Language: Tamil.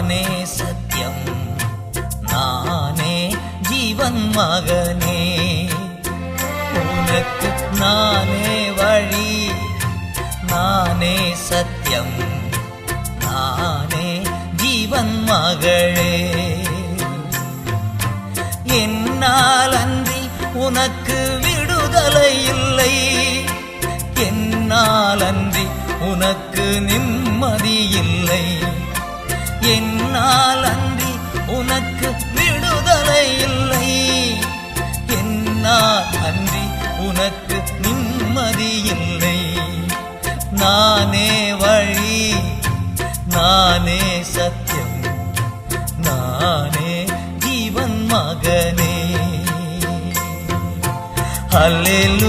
நானே சத்தியம், நானே ஜீவன் மகனே. உனக்கு நானே வழி, நானே சத்தியம், நானே ஜீவன் மகளே. என்னால் அன்றி உனக்கு விடுதலை இல்லை, என்னால் அன்றி உனக்கு நிம்மதி இல்லை, என்னால் அன்றி உனக்கு விடுதலை இல்லை, என்னால் அன்றி உனக்கு நிம்மதி இல்லை. நானே வழி, நானே சத்தியம், நானே ஜீவன் மகனே. அல்லேலூயா.